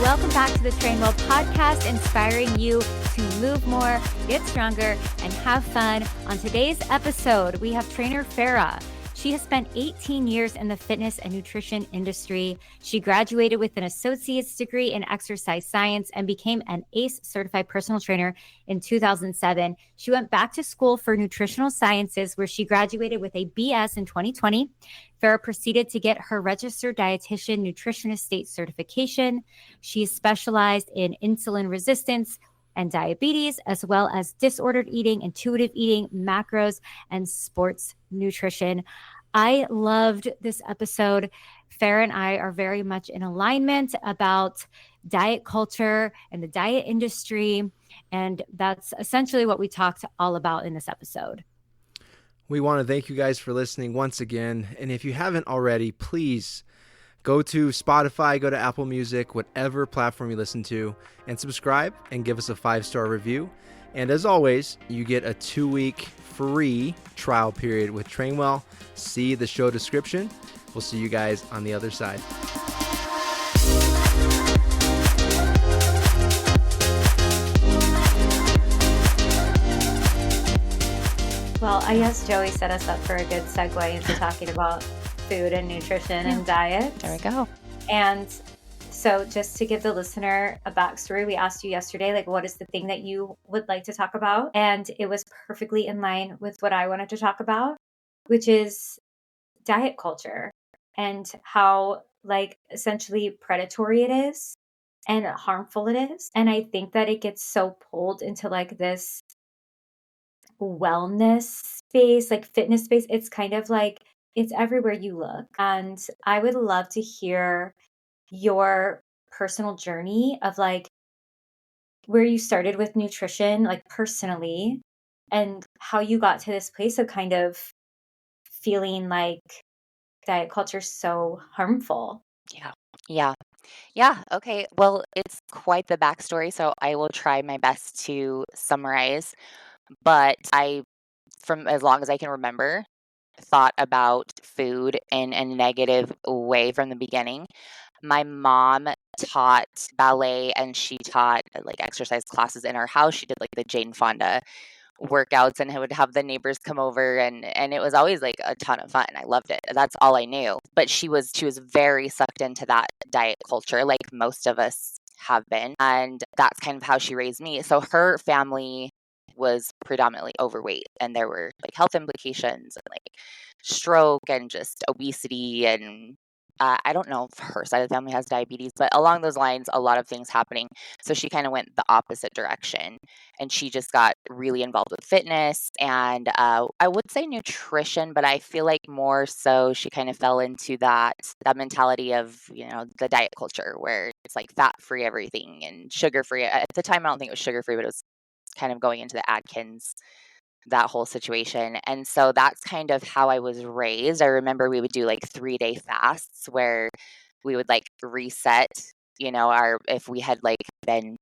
Welcome back to the Trainwell podcast, inspiring you to move more, get stronger, and have fun. On today's episode, we have Trainer Farrah. She has spent 18 years in the fitness and nutrition industry. She graduated with an associate's degree in exercise science and became an ACE certified personal trainer in 2007. She went back to school for nutritional sciences, where she graduated with a BS in 2020. Farrah proceeded to get her registered dietitian nutritionist state certification. She is specialized in insulin resistance and diabetes, as well as disordered eating, intuitive eating, macros, and sports nutrition. I loved this episode. Farrah and I are very much in alignment about diet culture and the diet industry. And that's essentially what we talked all about in this episode. We want to thank you guys for listening once again. And if you haven't already, please go to Spotify, go to Apple Music, whatever platform you listen to, and subscribe and give us a 5-star review. And as always, you get a 2-week free trial period with Trainwell. See the show description. We'll see you guys on the other side. Well, I guess Joey set us up for a good segue into talking about food and nutrition and diet. There we go. And so just to give the listener a backstory, we asked you yesterday, like, what is the thing that you would like to talk about? And it was perfectly in line with what I wanted to talk about, which is diet culture and how, like, essentially predatory it is and harmful it is. And I think that it gets so pulled into like this wellness space, like fitness space. It's kind of like, it's everywhere you look. And I would love to hear your personal journey of like where you started with nutrition, like personally, and how you got to this place of kind of feeling like diet culture is so harmful. Yeah. Okay. Well, it's quite the backstory, so I will try my best to summarize. But from as long as I can remember, thought about food in a negative way from the beginning. My mom taught ballet and she taught like exercise classes in our house. She did like the Jane Fonda workouts and would have the neighbors come over and it was always like a ton of fun. I loved it. That's all I knew. But she was very sucked into that diet culture, like most of us have been. And that's kind of how she raised me. So her family was predominantly overweight and there were like health implications and like stroke and just obesity and I don't know if her side of the family has diabetes, but along those lines, a lot of things happening. So she kind of went the opposite direction and she just got really involved with fitness and I would say nutrition, but I feel like more so she kind of fell into that mentality of, the diet culture where it's like fat-free everything and sugar-free. At the time, I don't think it was sugar-free, but it was kind of going into the Atkins, that whole situation. And so that's kind of how I was raised. I remember we would do like 3-day fasts where we would like reset, if we had like been,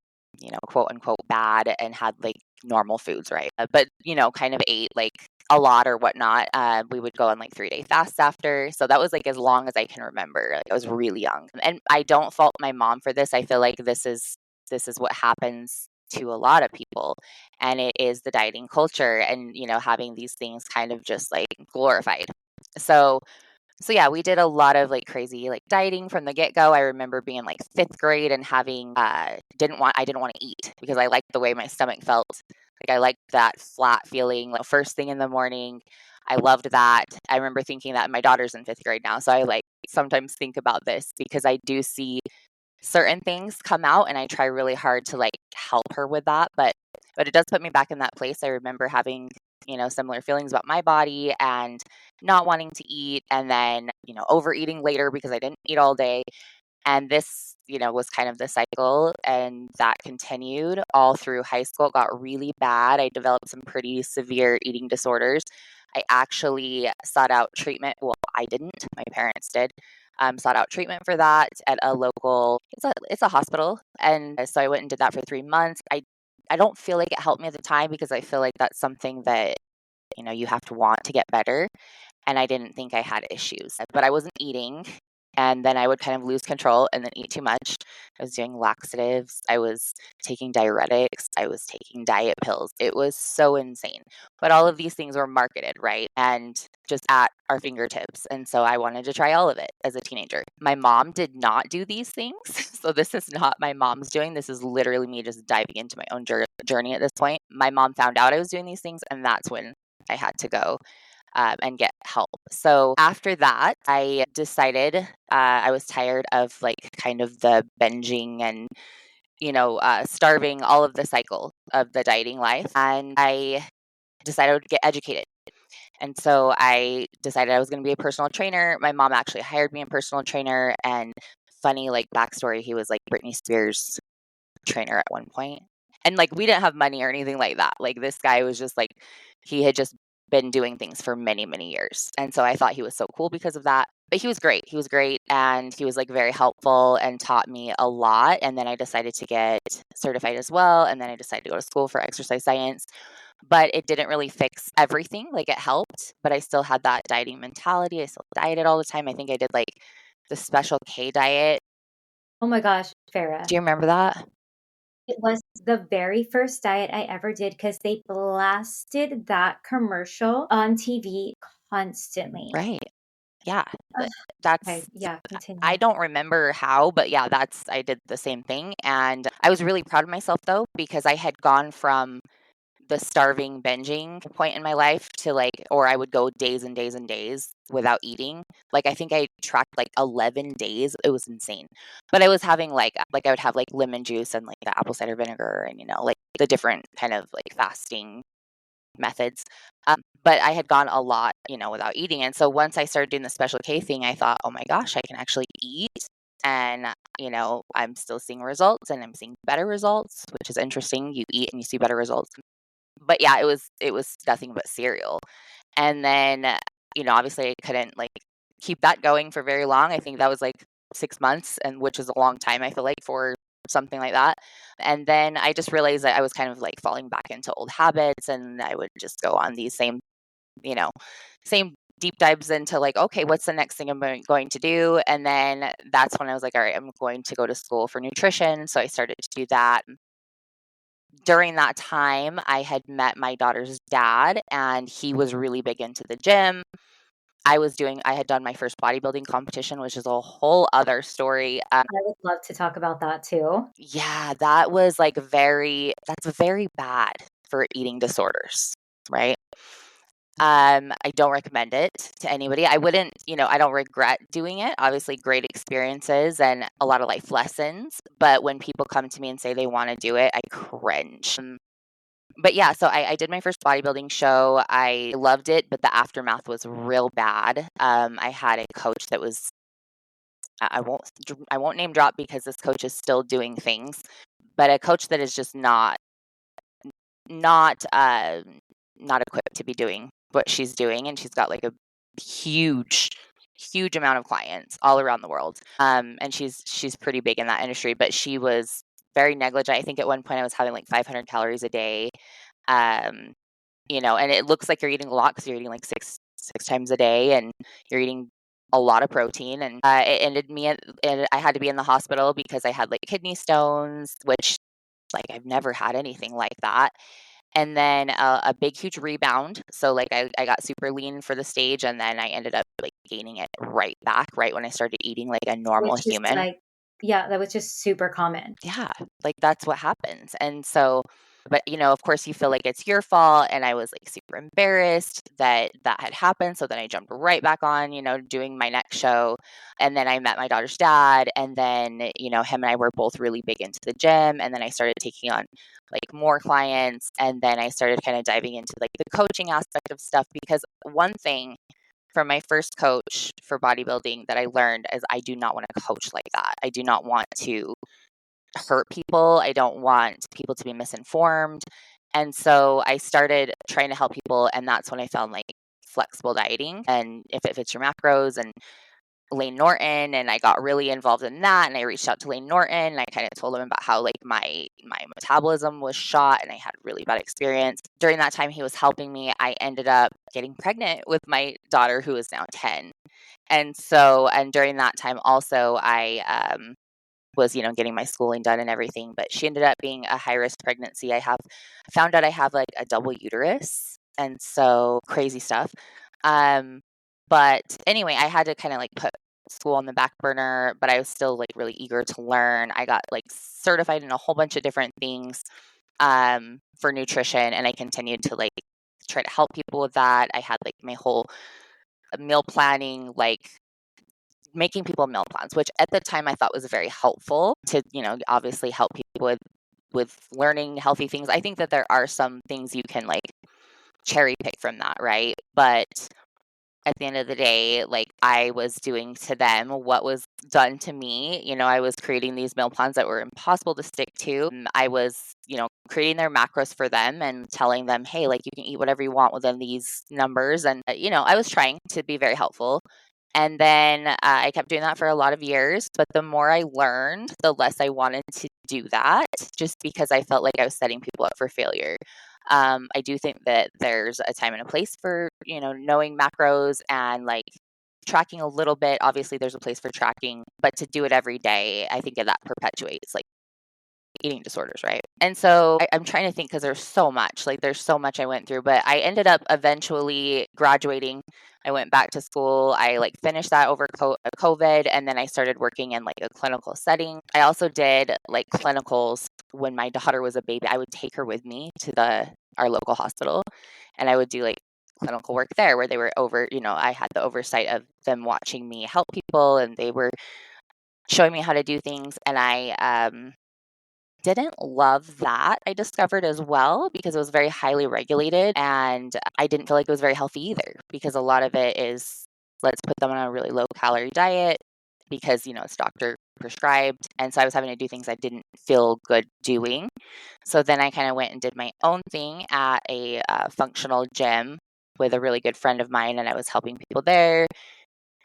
quote unquote bad and had like normal foods, right? But, kind of ate like a lot or whatnot. We would go on like 3-day fasts after. So that was like as long as I can remember. Like I was really young. And I don't fault my mom for this. I feel like this is what happens to a lot of people, and it is the dieting culture and having these things kind of just like glorified. So yeah, we did a lot of like crazy like dieting from the get-go. I remember being in like 5th grade and having I didn't want to eat because I liked the way my stomach felt. Like I liked that flat feeling like first thing in the morning. I loved that. I remember thinking that my daughter's in 5th grade now, so I like sometimes think about this because I do see certain things come out and I try really hard to like help her with that. But it does put me back in that place. I remember having, similar feelings about my body and not wanting to eat and then, overeating later because I didn't eat all day. And this, was kind of the cycle and that continued all through high school. It got really bad. I developed some pretty severe eating disorders. I actually sought out treatment. Well, I didn't. My parents did. Sought out treatment for that at a local, it's a hospital. And so I went and did that for 3 months. I don't feel like it helped me at the time because I feel like that's something that, you have to want to get better. And I didn't think I had issues, but I wasn't eating And then I would kind of lose control and then eat too much. I was doing laxatives. I was taking diuretics. I was taking diet pills. It was so insane. But all of these things were marketed, right? And just at our fingertips. And so I wanted to try all of it as a teenager. My mom did not do these things. So this is not my mom's doing. This is literally me just diving into my own journey at this point. My mom found out I was doing these things, and that's when I had to go and get help. So after that, I decided I was tired of like kind of the binging and, starving, all of the cycle of the dieting life. And I decided I would get educated. And so I decided I was going to be a personal trainer. My mom actually hired me a personal trainer. And funny, like backstory, he was like Britney Spears' trainer at one point. And like we didn't have money or anything like that. Like this guy was just like, he had just been doing things for many, many years. And so I thought he was so cool because of that. But he was great. He was great. And he was like very helpful and taught me a lot. And then I decided to get certified as well. And then I decided to go to school for exercise science. But it didn't really fix everything. Like it helped, but I still had that dieting mentality. I still dieted all the time. I think I did like the Special K diet. Oh my gosh, Farrah. Do you remember that? It was the very first diet I ever did because they blasted that commercial on TV constantly. Right. Yeah. Okay, That's, yeah, continue. I don't remember how, but yeah, I did the same thing. And I was really proud of myself though, because I had gone from the starving binging point in my life to like, or I would go days and days and days without eating. Like I think I tracked like 11 days. It was insane. But I was having like I would have like lemon juice and like the apple cider vinegar and like the different kind of like fasting methods. But I had gone a lot, without eating. And so once I started doing the Special K thing, I thought, oh my gosh, I can actually eat. And, I'm still seeing results and I'm seeing better results, which is interesting. You eat and you see better results. But yeah, it was nothing but cereal. And then, obviously I couldn't like keep that going for very long. I think that was like 6 months, and which is a long time, I feel like, for something like that. And then I just realized that I was kind of like falling back into old habits, and I would just go on these you know, same deep dives into like, okay, what's the next thing I'm going to do? And then that's when I was like, all right, I'm going to go to school for nutrition. So I started to do that. During that time, I had met my daughter's dad, and he was really big into the gym. I had done my first bodybuilding competition, which is a whole other story. I would love to talk about that too. Yeah, that was like that's very bad for eating disorders, right? I don't recommend it to anybody. I wouldn't, I don't regret doing it. Obviously, great experiences and a lot of life lessons. But when people come to me and say they want to do it, I cringe. But yeah, so I did my first bodybuilding show. I loved it, but the aftermath was real bad. I had a coach that was, I won't name drop because this coach is still doing things, but a coach that is just not not equipped to be doing what she's doing, and she's got like a huge amount of clients all around the world. And she's pretty big in that industry, but she was very negligent. I think at one point I was having like 500 calories a day. um and it looks like you're eating a lot because you're eating like six times a day, and you're eating a lot of protein. And it ended me and I had to be in the hospital because I had like kidney stones, which like I've never had anything like that. And then a big huge rebound. So like I got super lean for the stage, and then I ended up like gaining it right back right when I started eating like a normal Which is human. like, yeah, that was just super common. Yeah, like that's what happens. And so, but of course you feel like it's your fault, and I was like super embarrassed that that had happened. So then I jumped right back on, doing my next show. And then I met my daughter's dad, and then, him and I were both really big into the gym, and then I started taking on like more clients, and then I started kind of diving into like the coaching aspect of stuff, because one thing from my first coach for bodybuilding that I learned is I do not want to coach like that. I do not want to hurt people. I don't want people to be misinformed. And so I started trying to help people. And that's when I found like flexible dieting, and if it fits your macros, and Lane Norton. And I got really involved in that. And I reached out to Lane Norton, and I kind of told him about how like my metabolism was shot, and I had really bad experience. During that time he was helping me, I ended up getting pregnant with my daughter, who is now 10. And during that time also, I was, getting my schooling done and everything, but she ended up being a high risk pregnancy. Found out I have like a double uterus. And so crazy stuff. But anyway, I had to kind of like put school on the back burner, but I was still like really eager to learn. I got like certified in a whole bunch of different things for nutrition, and I continued to like try to help people with that. I had like my whole meal planning, like making people meal plans, which at the time I thought was very helpful to, obviously help people with learning healthy things. I think that there are some things you can like cherry pick from that, right? But at the end of the day, like I was doing to them what was done to me. I was creating these meal plans that were impossible to stick to. I was, creating their macros for them and telling them, hey, like you can eat whatever you want within these numbers. And, I was trying to be very helpful. And then I kept doing that for a lot of years. But the more I learned, the less I wanted to do that, just because I felt like I was setting people up for failure. I do think that there's a time and a place for, knowing macros and like tracking a little bit. Obviously, there's a place for tracking, but to do it every day, I think that perpetuates like eating disorders, right? And so I'm trying to think because there's so much I went through, but I ended up eventually graduating. I went back to school. I like finished that over COVID, and then I started working in like a clinical setting. I also did like clinicals when my daughter was a baby. I would take her with me to our local hospital, and I would do like clinical work there where they were I had the oversight of them watching me help people, and they were showing me how to do things. And I didn't love that, I discovered as well, because it was very highly regulated, and I didn't feel like it was very healthy either, because a lot of it is, let's put them on a really low calorie diet because, it's doctor prescribed. And so I was having to do things I didn't feel good doing. So then I kind of went and did my own thing at a functional gym with a really good friend of mine, and I was helping people there.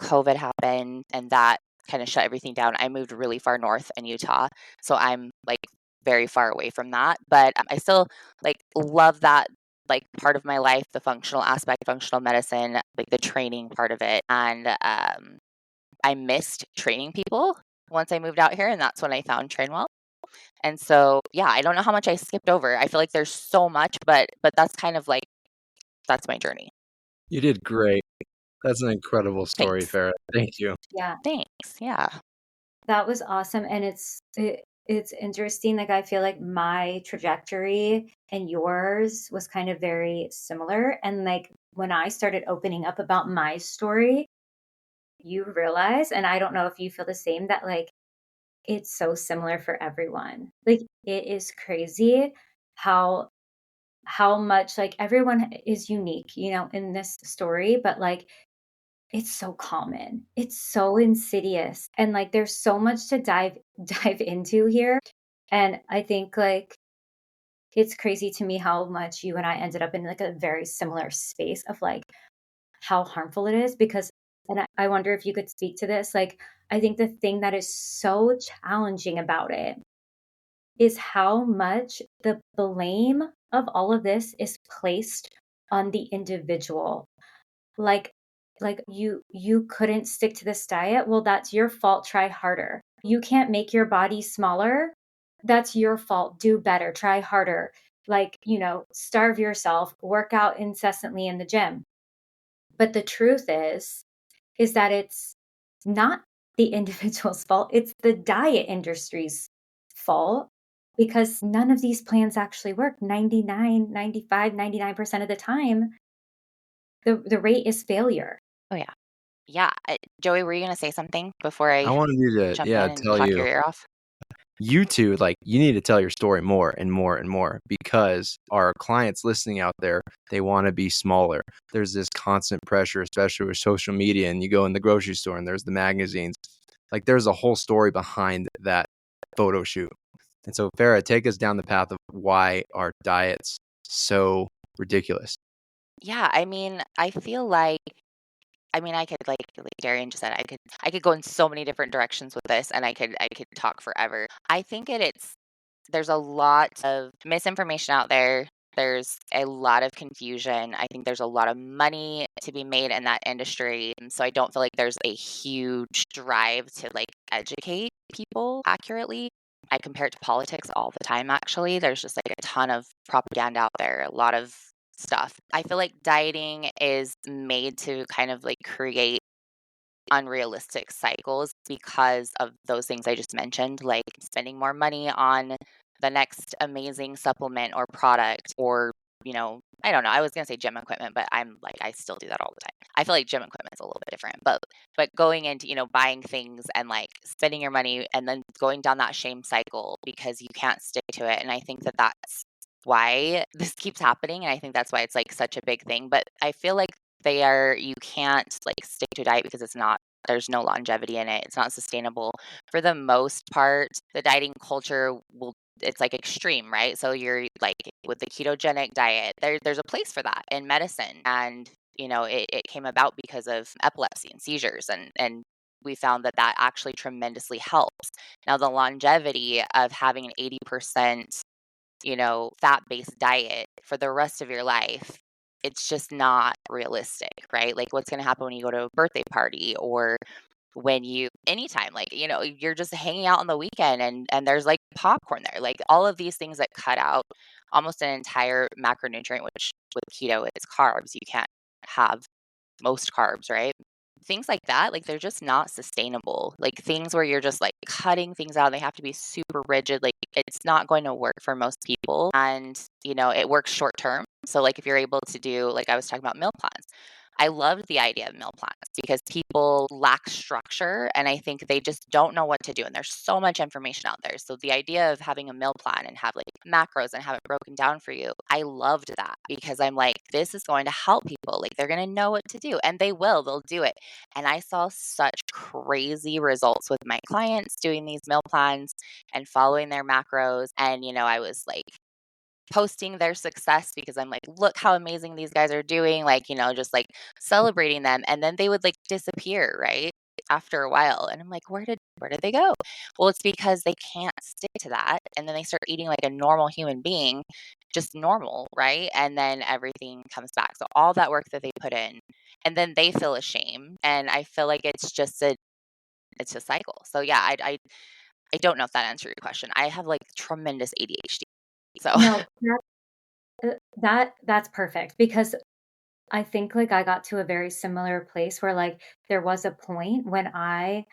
COVID happened, and that kind of shut everything down. I moved really far north in Utah, so I'm like very far away from that, but I still like love that like part of my life, the functional aspect, functional medicine, like the training part of it. And I missed training people once I moved out here, and that's when I found Trainwell. And so, yeah, I don't know how much I skipped over. I feel like there's so much, but that's kind of like that's my journey. You did great. That's an incredible story, Thanks. Farrah. Thank you. Yeah, Thanks. Yeah. that was awesome. And it's interesting. Like I feel like my trajectory and yours was kind of very similar. And like when I started opening up about my story, you realize, and I don't know if you feel the same, that like it's so similar for everyone. Like it is crazy how much like everyone is unique, in this story, but like it's so common. It's so insidious. And like there's so much to dive into here. And I think like it's crazy to me how much you and I ended up in like a very similar space of like how harmful it is, because and I wonder if you could speak to this. Like I think the thing that is so challenging about it is how much the blame of all of this is placed on the individual. Like you couldn't stick to this diet, well that's your fault, try harder. You can't make your body smaller, that's your fault, do better, try harder. Like, starve yourself, work out incessantly in the gym. But the truth is that it's not the individual's fault, it's the diet industry's fault, because none of these plans actually work. 99, 95, 99% of the time the rate is failure. Oh yeah. Yeah. Joey, were you going to say something before I I wanted you to, jump in and tell talk you, your ear off? you two, like, you need to tell your story more and more and more, because our clients listening out there, they want to be smaller. There's this constant pressure, especially with social media, and you go in the grocery store and there's the magazines. Like, there's a whole story behind that photo shoot. And so, Farrah, take us down the path of why our diet's so ridiculous. Yeah, I mean, I feel like I could like Darian just said, I could go in so many different directions with this, and I could talk forever. I think there's a lot of misinformation out there. There's a lot of confusion. I think there's a lot of money to be made in that industry. And so I don't feel like there's a huge drive to like educate people accurately. I compare it to politics all the time, actually. There's just like a ton of propaganda out there, a lot of stuff. I feel like dieting is made to kind of like create unrealistic cycles because of those things I just mentioned, like spending more money on the next amazing supplement or product or, I don't know. I was going to say gym equipment, but I'm like, I still do that all the time. I feel like gym equipment is a little bit different, but going into, buying things and like spending your money and then going down that shame cycle because you can't stick to it. And I think that that's why this keeps happening. And I think that's why it's like such a big thing. But I feel like you can't like stick to a diet because there's no longevity in it. It's not sustainable. For the most part, the dieting culture it's like extreme, right? So you're like with the ketogenic diet, there's a place for that in medicine. And, it came about because of epilepsy and seizures. And we found that actually tremendously helps. Now, the longevity of having an 80%, fat-based diet for the rest of your life, it's just not realistic, right? Like what's going to happen when you go to a birthday party or anytime, like, you're just hanging out on the weekend and there's like popcorn there, like all of these things that cut out almost an entire macronutrient, which with keto is carbs. You can't have most carbs, right? Things like that, like they're just not sustainable. Like things where you're just like cutting things out, they have to be super rigid. Like it's not going to work for most people. And, it works short term. So like if you're able to do, like I was talking about meal plans, I loved the idea of meal plans because people lack structure and I think they just don't know what to do. And there's so much information out there. So the idea of having a meal plan and have like macros and have it broken down for you, I loved that because I'm like, this is going to help people. Like they're going to know what to do and they'll do it. And I saw such crazy results with my clients doing these meal plans and following their macros. And, I was like, posting their success because I'm like, look how amazing these guys are doing, like, just like celebrating them. And then they would like disappear, right? After a while. And I'm like, where did they go? Well, it's because they can't stick to that. And then they start eating like a normal human being, just normal, right? And then everything comes back. So all that work that they put in, and then they feel ashamed. And I feel like it's a cycle. So yeah, I don't know if that answered your question. I have like tremendous ADHD. So No, that's perfect because I think like I got to a very similar place where like there was a point when I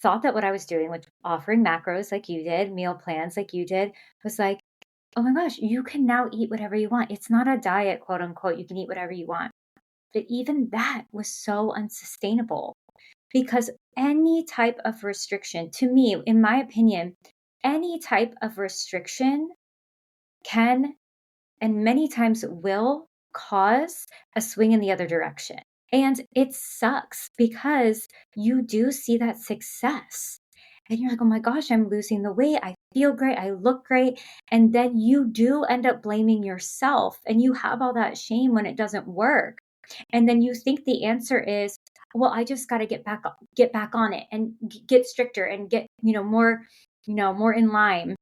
thought that what I was doing, which offering macros like you did, meal plans like you did, was like, oh my gosh, you can now eat whatever you want. It's not a diet, quote unquote. You can eat whatever you want. But even that was so unsustainable because any type of restriction, to me, in my opinion, any type of restriction can and many times will cause a swing in the other direction. And it sucks because you do see that success. And you're like, oh my gosh, I'm losing the weight. I feel great. I look great. And then you do end up blaming yourself and you have all that shame when it doesn't work. And then you think the answer is, well, I just got to get back on it and get stricter and get, more in line.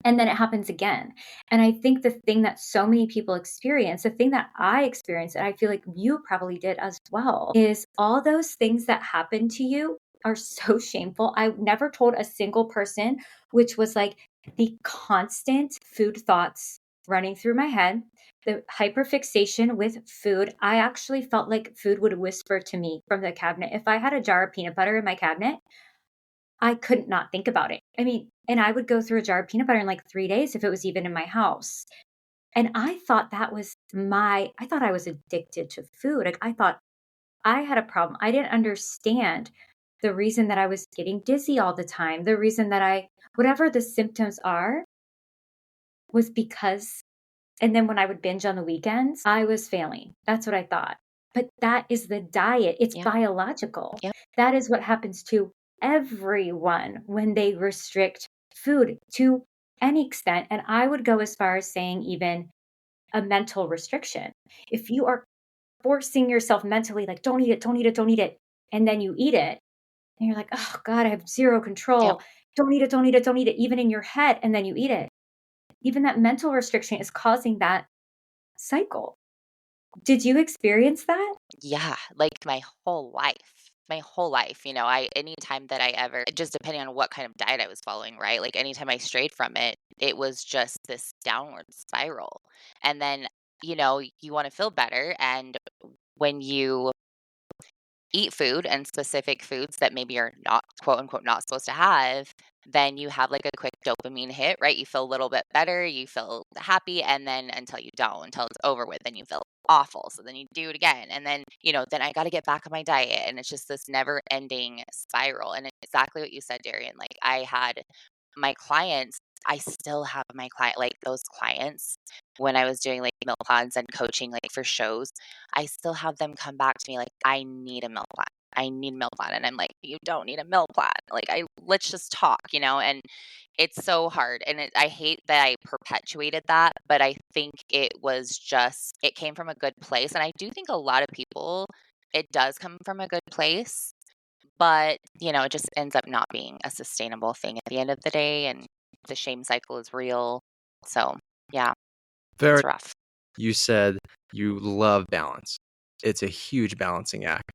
And then it happens again. And I think the thing that so many people experience, the thing that I experienced, and I feel like you probably did as well, is all those things that happen to you are so shameful. I never told a single person, which was like the constant food thoughts running through my head, the hyperfixation with food. I actually felt like food would whisper to me from the cabinet. If I had a jar of peanut butter in my cabinet, I couldn't not think about it. I mean, and I would go through a jar of peanut butter in like 3 days if it was even in my house. And I thought I thought I was addicted to food. Like I thought I had a problem. I didn't understand the reason that I was getting dizzy all the time. The reason that whatever the symptoms are was because, and then when I would binge on the weekends, I was failing. That's what I thought. But that is the diet. It's biological. Yep. That is what happens to everyone when they restrict food to any extent. And I would go as far as saying even a mental restriction. If you are forcing yourself mentally, like, don't eat it, don't eat it, don't eat it, and then you eat it, and you're like, oh God, I have zero control. Yep. Don't eat it, don't eat it, don't eat it, even in your head, and then you eat it. even that mental restriction is causing that cycle. Did you experience that? Yeah, like my whole life. My whole life, anytime that I ever, just depending on what kind of diet I was following, right? Like anytime I strayed from it, it was just this downward spiral. And then, you want to feel better. And when you eat food and specific foods that maybe are not quote unquote not supposed to have, then you have like a quick dopamine hit, right? You feel a little bit better, you feel happy, and then until you don't, until it's over with, then you feel awful. So then you do it again. And then, then I got to get back on my diet. And it's just this never ending spiral. And it's exactly what you said, Darian. Like I had my clients, I still have my client, like those clients when I was doing like meal plans and coaching, like for shows, I still have them come back to me like, I need a meal plan. I need a meal plan. And I'm like, you don't need a meal plan. Like, let's just talk, and it's so hard. And I hate that I perpetuated that, but I think it came from a good place. And I do think a lot of people, it does come from a good place, but, it just ends up not being a sustainable thing at the end of the day. And the shame cycle is real. So, yeah, Very. it's rough. You said you love balance. It's a huge balancing act,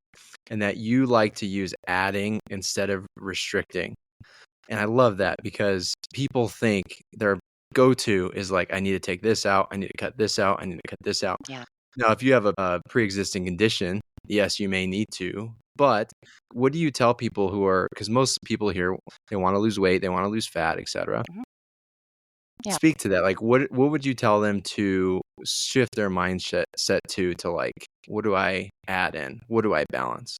and that you like to use adding instead of restricting. And I love that because people think their go-to is like, I need to take this out, I need to cut this out, I need to cut this out. Yeah. Now, if you have a pre-existing condition, yes, you may need to. But what do you tell people because most people here, they want to lose weight, they want to lose fat, etc. Mhm. Yeah. Speak to that. Like, what would you tell them to shift their mindset to like, what do I add in? What do I balance?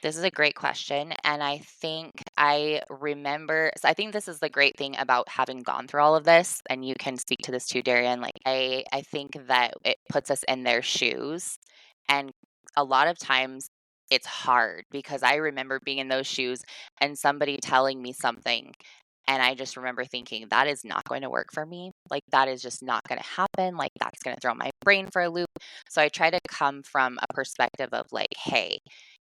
This is a great question. And I think I remember, so I think this is the great thing about having gone through all of this. And you can speak to this too, Darian. Like, I think that it puts us in their shoes. And a lot of times it's hard because I remember being in those shoes and somebody telling me something. And I just remember thinking, that is not going to work for me. Like, that is just not going to happen. Like, that's going to throw my brain for a loop. So I try to come from a perspective of like, hey,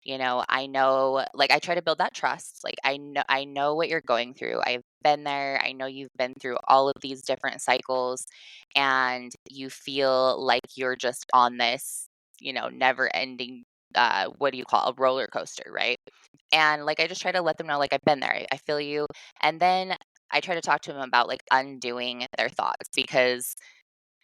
I know, like I try to build that trust. Like I know what you're going through. I've been there. I know you've been through all of these different cycles and you feel like you're just on this, never ending what do you call a roller coaster, right? And like I just try to let them know like I've been there. I feel you. And then I try to talk to them about like undoing their thoughts because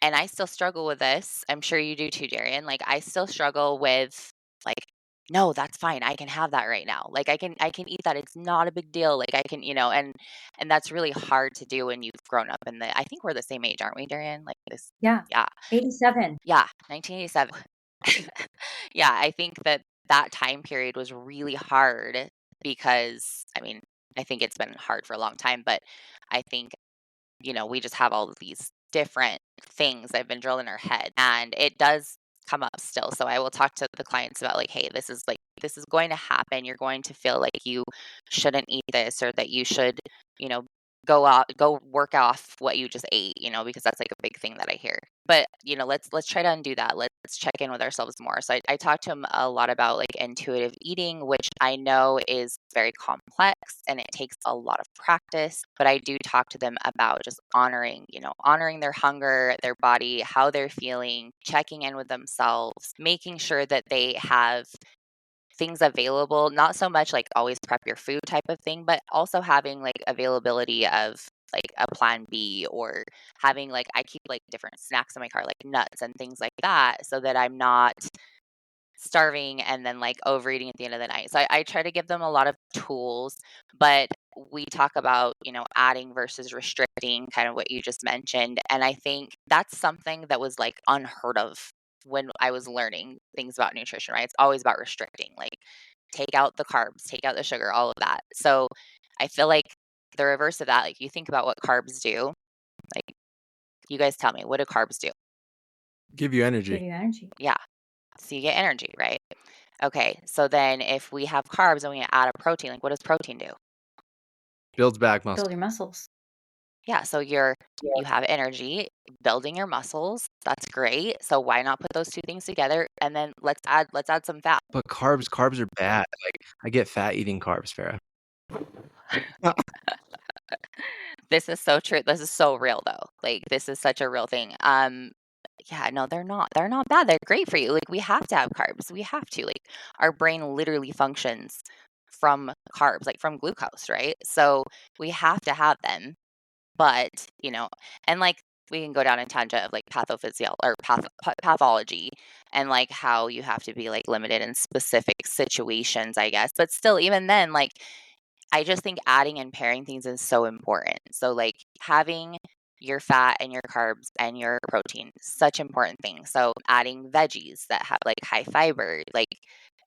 and I still struggle with this. I'm sure you do too, Darian. Like I still struggle with like, no, that's fine. I can have that right now. Like I can eat that. It's not a big deal. Like I can, and that's really hard to do when you've grown up in I think we're the same age, aren't we, Darian? Like this. Yeah. Yeah. 87. Yeah. 1987. Yeah. I think that time period was really hard because I mean, I think it's been hard for a long time, but I think we just have all of these different things that have been drilled in our head and it does come up still. So I will talk to the clients about like, hey, this is going to happen. You're going to feel like you shouldn't eat this or that you should, you know, go work off what you just ate, because that's like a big thing that I hear. But, let's try to undo that. Let's check in with ourselves more. So I talk to them a lot about like intuitive eating, which I know is very complex and it takes a lot of practice. But I do talk to them about just honoring their hunger, their body, how they're feeling, checking in with themselves, making sure that they have things available, not so much like always prep your food type of thing, but also having like availability of like a plan B or having like I keep like different snacks in my car, like nuts and things like that, so that I'm not starving and then like overeating at the end of the night. So I try to give them a lot of tools, but we talk about, adding versus restricting, kind of what you just mentioned. And I think that's something that was like unheard of when I was learning things about nutrition, right? It's always about restricting, like take out the carbs, take out the sugar, all of that. So I feel like the reverse of that, like you think about what carbs do, like you guys tell me, what do carbs do? Give you energy. Give you energy. Yeah. So you get energy, right? Okay. So then if we have carbs and we add a protein, like what does protein do? Builds back muscle. Build your muscles. Yeah. So you have energy building your muscles. That's great. So why not put those two things together? And then let's add some fat. But carbs are bad. Like I get fat eating carbs, Farrah. This is so true. This is so real though. Like this is such a real thing. Yeah, no, they're not. They're not bad. They're great for you. Like we have to have carbs. We have to. Like our brain literally functions from carbs, like from glucose, right? So we have to have them. But, and like we can go down a tangent of like pathophysiology or pathology and like how you have to be like limited in specific situations, I guess. But still, even then, like I just think adding and pairing things is so important. So, like having your fat and your carbs and your protein, such important things. So, adding veggies that have like high fiber, like,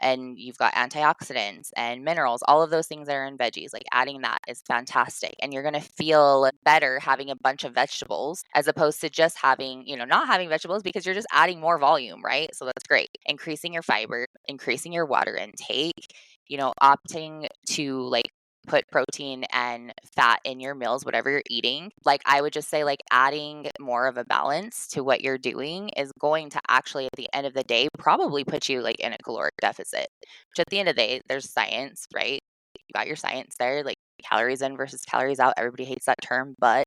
and you've got antioxidants and minerals, all of those things that are in veggies, like adding that is fantastic. And you're going to feel better having a bunch of vegetables as opposed to just having, not having vegetables because you're just adding more volume, right? So that's great. Increasing your fiber, increasing your water intake, opting to like put protein and fat in your meals, whatever you're eating. Like I would just say like adding more of a balance to what you're doing is going to actually at the end of the day probably put you like in a caloric deficit. Which at the end of the day, there's science, right? You got your science there, like calories in versus calories out. Everybody hates that term, but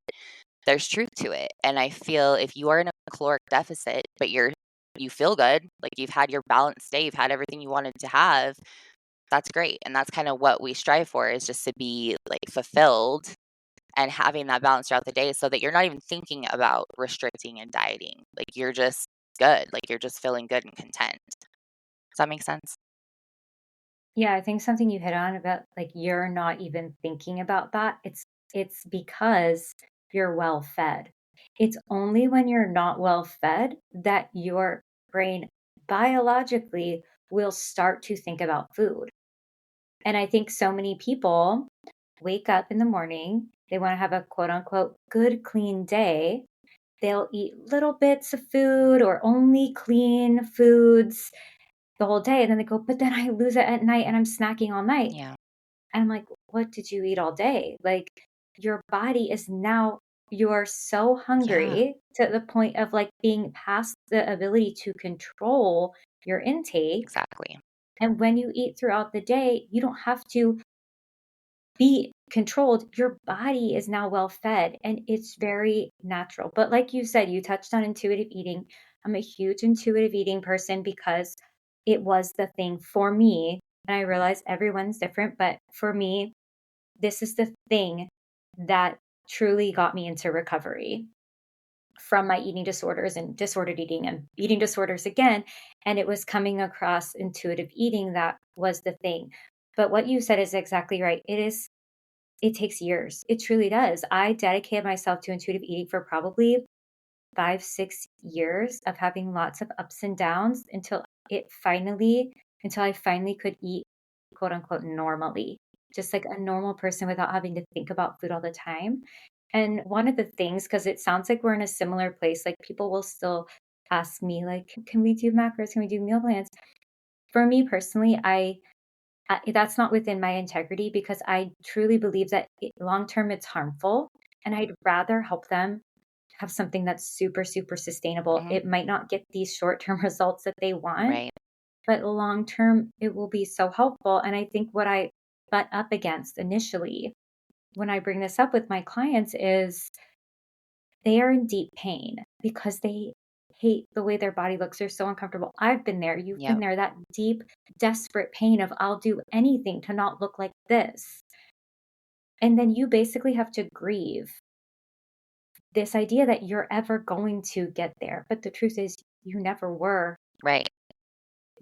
there's truth to it. And I feel if you are in a caloric deficit, but you feel good, like you've had your balanced day, you've had everything you wanted to have, that's great. And that's kind of what we strive for is just to be like fulfilled and having that balance throughout the day so that you're not even thinking about restricting and dieting. Like you're just good. Like you're just feeling good and content. Does that make sense? Yeah, I think something you hit on about like you're not even thinking about that. It's because you're well fed. It's only when you're not well fed that your brain biologically will start to think about food. And I think so many people wake up in the morning, they want to have a quote unquote good clean day. They'll eat little bits of food or only clean foods the whole day. And then they go, but then I lose it at night and I'm snacking all night. Yeah. And I'm like, what did you eat all day? Like your body is now, you're so Yeah. hungry to the point of like being past the ability to control your intake. Exactly. And when you eat throughout the day, you don't have to be controlled. Your body is now well fed and it's very natural. But like you said, you touched on intuitive eating. I'm a huge intuitive eating person because it was the thing for me. And I realize everyone's different, but for me, this is the thing that truly got me into recovery from my eating disorders and disordered eating and eating disorders again. And it was coming across intuitive eating that was the thing. But what you said is exactly right. It takes years. It truly does. I dedicated myself to intuitive eating for probably 5, 6 years of having lots of ups and downs until I finally could eat quote unquote normally, just like a normal person without having to think about food all the time. And one of the things, because it sounds like we're in a similar place, like people will still ask me, like, can we do macros? Can we do meal plans? For me personally, that's not within my integrity because I truly believe that long term it's harmful. And I'd rather help them have something that's super, super sustainable. Hmm. It might not get these short term results that they want, Right. but long term it will be so helpful. And I think what I butt up against initially when I bring this up with my clients is they are in deep pain because they hate the way their body looks. They're so uncomfortable. I've been there. You've been Yep. there. That deep, desperate pain of I'll do anything to not look like this. And then you basically have to grieve this idea that you're ever going to get there. But the truth is, you never were Right.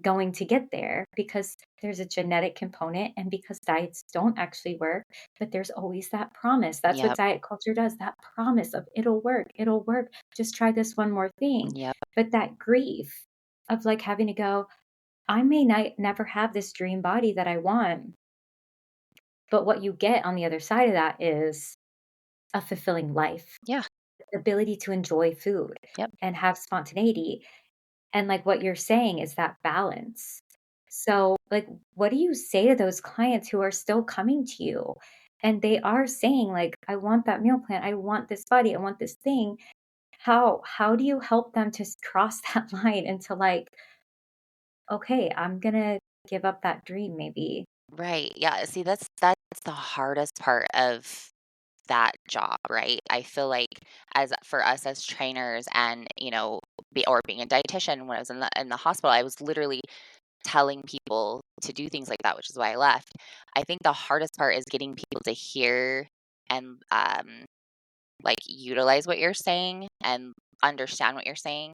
going to get there because there's a genetic component and because diets don't actually work, but there's always that promise. That's what Yep. diet culture does, that promise of it'll work, just try this one more thing. Yep. But that grief of like having to go, I may not never have this dream body that I want, but what you get on the other side of that is a fulfilling life, Yeah. the ability to enjoy food Yep. and have spontaneity. And like what you're saying is that balance. So, like, what do you say to those clients who are still coming to you and they are saying, like, I want that meal plan, I want this body, I want this thing? How do you help them to cross that line into like, okay, I'm gonna give up that dream maybe? Right. Yeah. See, that's the hardest part of that job, right? I feel like as for us as trainers and, or being a dietitian when I was in the hospital, I was literally telling people to do things like that, which is why I left. I think the hardest part is getting people to hear and like utilize what you're saying and understand what you're saying.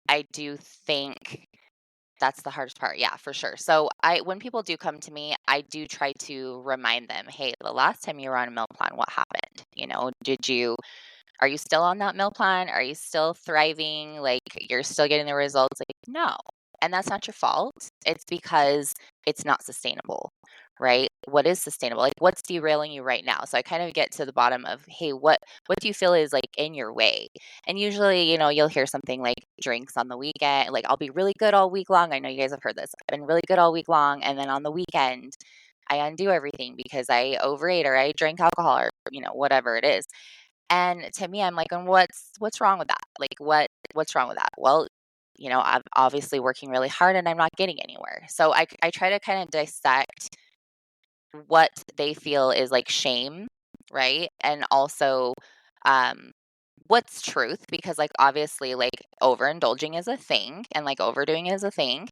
I do think that's the hardest part. Yeah, for sure. So when people do come to me, I do try to remind them, hey, the last time you were on a meal plan, what happened? Are you still on that meal plan? Are you still thriving? Like, you're still getting the results? Like, no. And that's not your fault. It's because it's not sustainable, right? What is sustainable? Like, what's derailing you right now? So I kind of get to the bottom of, hey, what do you feel is like in your way? And usually, you'll hear something like drinks on the weekend. Like, I'll be really good all week long. I know you guys have heard this. I've been really good all week long. And then on the weekend, I undo everything because I overate or I drank alcohol or, whatever it is. And to me, I'm like, and what's wrong with that? Like, what's wrong with that? Well, I'm obviously working really hard and I'm not getting anywhere. So I try to kind of dissect what they feel is like shame, right? And also um what's truth, because like obviously like overindulging is a thing and like overdoing is a thing.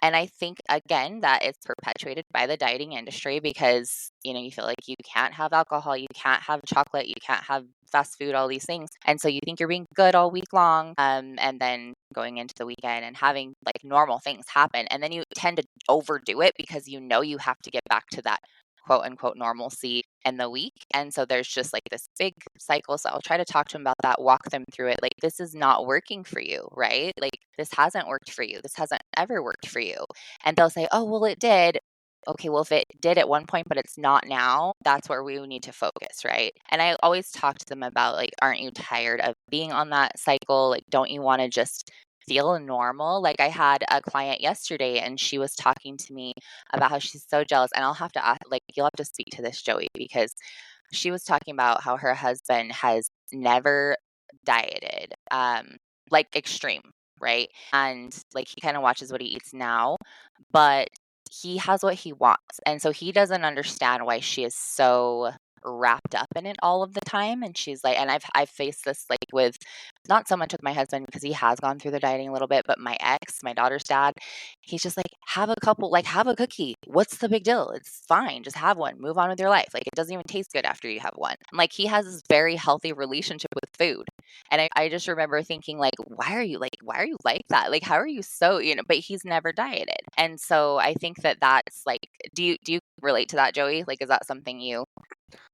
And I think again that it's perpetuated by the dieting industry because you feel like you can't have alcohol, you can't have chocolate, you can't have fast food, all these things. And so you think you're being good all week long, and then going into the weekend and having like normal things happen, and then you tend to overdo it because you have to get back to that quote unquote normalcy in the week. And so there's just like this big cycle. So I'll try to talk to them about that, walk them through it. Like, this is not working for you, right? Like, this hasn't worked for you. This hasn't ever worked for you. And they'll say, oh, well, it did. Okay, well, if it did at one point, but it's not now, that's where we need to focus, right? And I always talk to them about, like, aren't you tired of being on that cycle? Like, don't you want to just feel normal? Like, I had a client yesterday and she was talking to me about how she's so jealous. And I'll have to ask, like, you'll have to speak to this, Joey, because she was talking about how her husband has never dieted, like extreme, right? And like he kind of watches what he eats now, but he has what he wants. And so he doesn't understand why she is so wrapped up in it all of the time. And she's like, and I've faced this like with not so much with my husband because he has gone through the dieting a little bit, but my ex, my daughter's dad, he's just like, have a couple, like have a cookie. What's the big deal? It's fine. Just have one. Move on with your life. Like, it doesn't even taste good after you have one. And like, he has this very healthy relationship with food. And I just remember thinking like, why are you like that? Like, how are you so, but he's never dieted. And so I think that that's like, do you relate to that, Joey? Like, is that something you?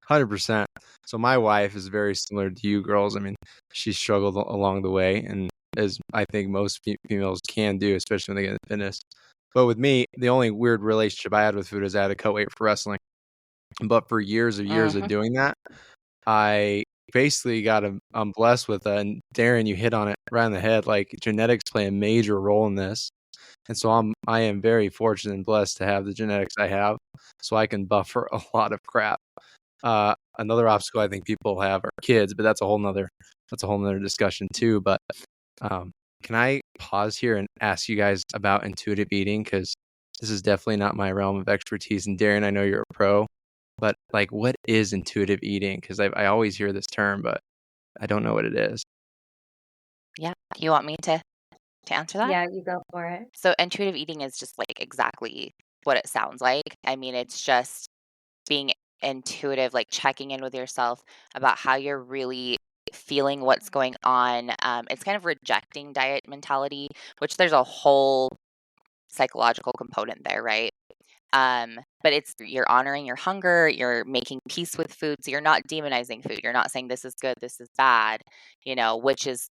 100%. So my wife is very similar to you girls. I mean, she struggled along the way, and as I think most females can do, especially when they get into fitness. But with me, the only weird relationship I had with food is I had to cut weight for wrestling. But for years of doing that, I basically I'm blessed with and Darian, you hit on it right on the head. Like, genetics play a major role in this. And so I am very fortunate and blessed to have the genetics I have, so I can buffer a lot of crap. Another obstacle I think people have are kids, but that's a whole nother discussion too. But can I pause here and ask you guys about intuitive eating? Because this is definitely not my realm of expertise. And Darren, I know you're a pro, but like, what is intuitive eating? Because I always hear this term, but I don't know what it is. Yeah. You want me to answer that? Yeah, you go for it. So intuitive eating is just like exactly what it sounds like. I mean, it's just being intuitive, like checking in with yourself about how you're really feeling, what's going on. It's kind of rejecting diet mentality, which there's a whole psychological component there, right? But you're honoring your hunger, you're making peace with food. So you're not demonizing food. You're not saying this is good, this is bad, which is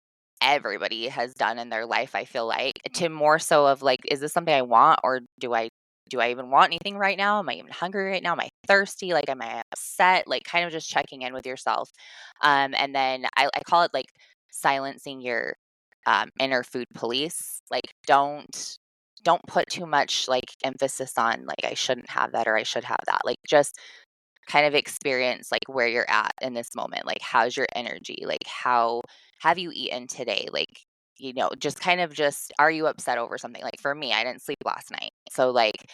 everybody has done in their life, I feel like, to more so of like, is this something I want, or do I even want anything right now? Am I even hungry right now? Am I thirsty? Like, am I upset? Like, kind of just checking in with yourself. And then I call it like silencing your inner food police. Like, don't put too much like emphasis on like, I shouldn't have that or I should have that. Like, just kind of experience like where you're at in this moment. Like, how's your energy? Like, how have you eaten today? Like, just are you upset over something? Like, for me, I didn't sleep last night. So like,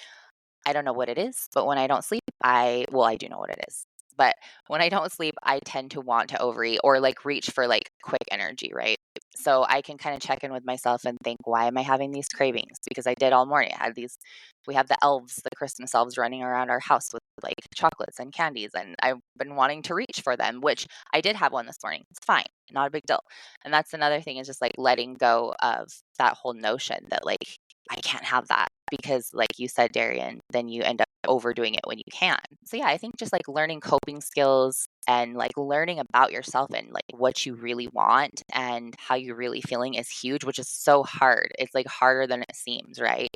I don't know what it is, but when I don't sleep, I do know what it is. But when I don't sleep, I tend to want to overeat or like reach for like quick energy, right? So I can kind of check in with myself and think, why am I having these cravings? Because I did all morning. I had these, we have the elves, the Christmas elves running around our house with like chocolates and candies. And I've been wanting to reach for them, which I did have one this morning. It's fine, not a big deal. And that's another thing, is just like letting go of that whole notion that like I can't have that, because like you said, Darian, then you end up overdoing it when you can. So yeah, I think just like learning coping skills and like learning about yourself and like what you really want and how you're really feeling is huge, which is so hard. It's like harder than it seems, right?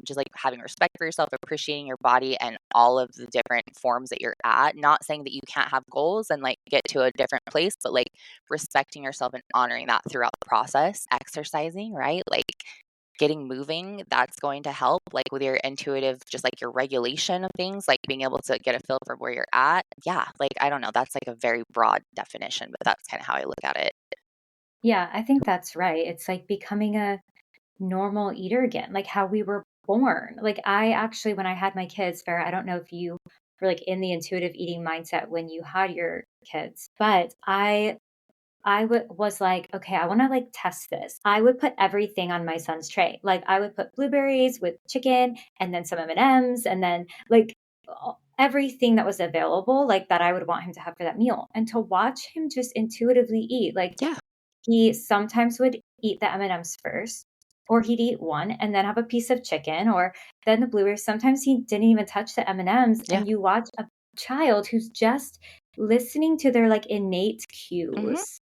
Just like having respect for yourself, appreciating your body and all of the different forms that you're at. Not saying that you can't have goals and like get to a different place, but like respecting yourself and honoring that throughout the process. Exercising, right? Like getting moving, that's going to help, like with your intuitive, just like your regulation of things, like being able to get a feel for where you're at. Yeah, like I don't know, that's like a very broad definition, but that's kind of how I look at it. Yeah, I think that's right. It's like becoming a normal eater again, like how we were born. Like I actually, when I had my kids, Farrah, I don't know if you were like in the intuitive eating mindset when you had your kids, but was like, okay, I want to like test this. I would put everything on my son's tray. Like I would put blueberries with chicken and then some M&Ms and then like everything that was available, like that I would want him to have for that meal, and to watch him just intuitively eat. Like Yeah. he sometimes would eat the M&Ms first, or he'd eat one and then have a piece of chicken, or then the blueberries. Sometimes he didn't even touch the M&Ms. Yeah. And you watch a child who's just listening to their like innate Mm-hmm. cues.